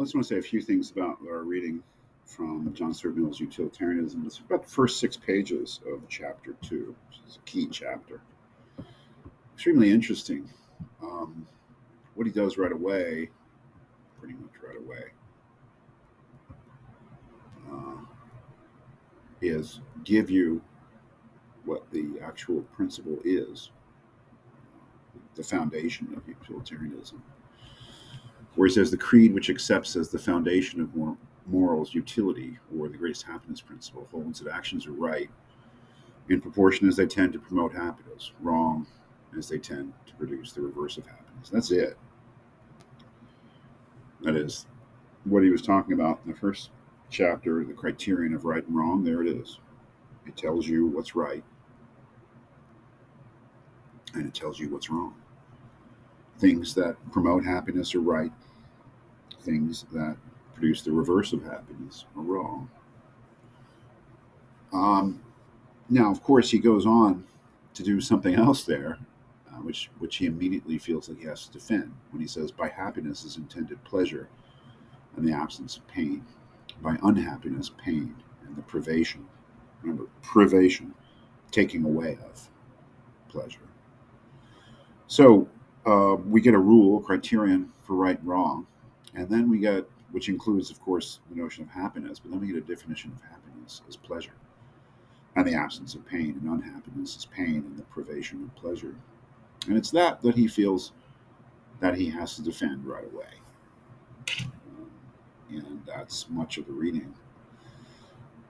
I just want to say a few things about our reading from John Stuart Mill's Utilitarianism. It's about the first 6 pages of chapter 2, which is a key chapter. Extremely interesting. Um, what he does right away, pretty much right away, uh, is give you what the actual principle is, the foundation of utilitarianism, where he says the creed which accepts as the foundation of morals utility, or the greatest happiness principle, holds that actions are right in proportion as they tend to promote happiness, wrong as they tend to produce the reverse of happiness. That's it. That is what he was talking about in the first chapter, the criterion of right and wrong. There it is. It tells you what's right and it tells you what's wrong. Things that promote happiness are right, things that produce the reverse of happiness are wrong. Um, Now, of course, he goes on to do something else there, which he immediately feels like he has to defend when he says, "By happiness is intended pleasure and the absence of pain. By unhappiness, pain and the privation." Remember, privation, taking away of pleasure. So we get a rule, criterion for right and wrong, and then we get, which includes, of course, the notion of happiness, but then we get a definition of happiness as pleasure. And the absence of pain, and unhappiness is pain and the privation of pleasure. And it's that he feels that he has to defend right away. And that's much of the reading.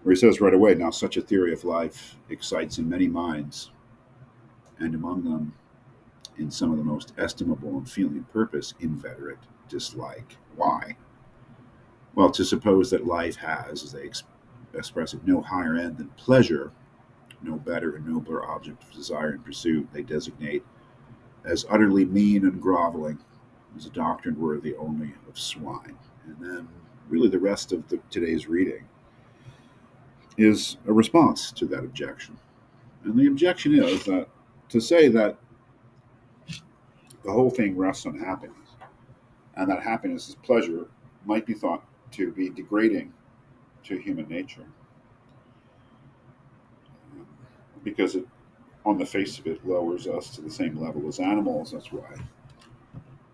Where he says right away, "Now such a theory of life excites in many minds, and among them, in some of the most estimable and feeling purpose, inveterate dislike." Why? Well, to suppose that life has, as they express it, no higher end than pleasure, no better and nobler object of desire and pursuit, they designate as utterly mean and groveling, as a doctrine worthy only of swine. And then, really, the rest of today's reading is a response to that objection. And the objection is that to say that the whole thing rests on happiness and that happiness is pleasure might be thought to be degrading to human nature, because it, on the face of it, lowers us to the same level as animals. That's why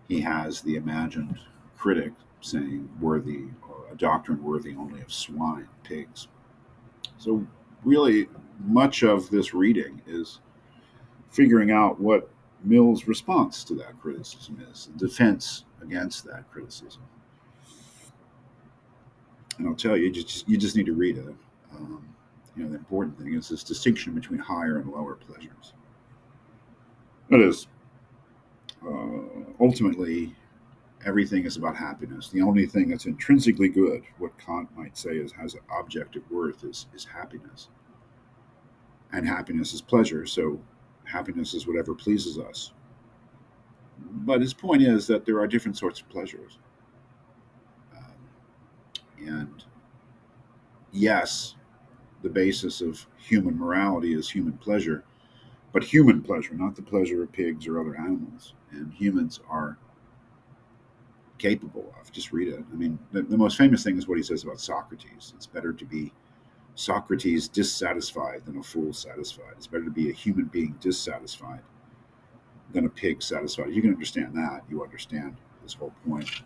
he has the imagined critic saying worthy, a doctrine worthy only of swine, pigs. So really, much of this reading is figuring out what Mill's response to that criticism is, defense against that criticism. And I'll tell you, you just need to read it. Um, the important thing is this distinction between higher and lower pleasures. That is, ultimately, everything is about happiness. The only thing that's intrinsically good, what Kant might say is has an objective worth, is happiness. And happiness is pleasure, so happiness is whatever pleases us. But his point is that there are different sorts of pleasures. And yes, the basis of human morality is human pleasure, but human pleasure, not the pleasure of pigs or other animals. And humans are capable of. Just read it. I mean, the most famous thing is what he says about Socrates. It's better to be Socrates dissatisfied than a fool satisfied. It's better to be a human being dissatisfied than a pig satisfied. If you can understand that, you understand this whole point.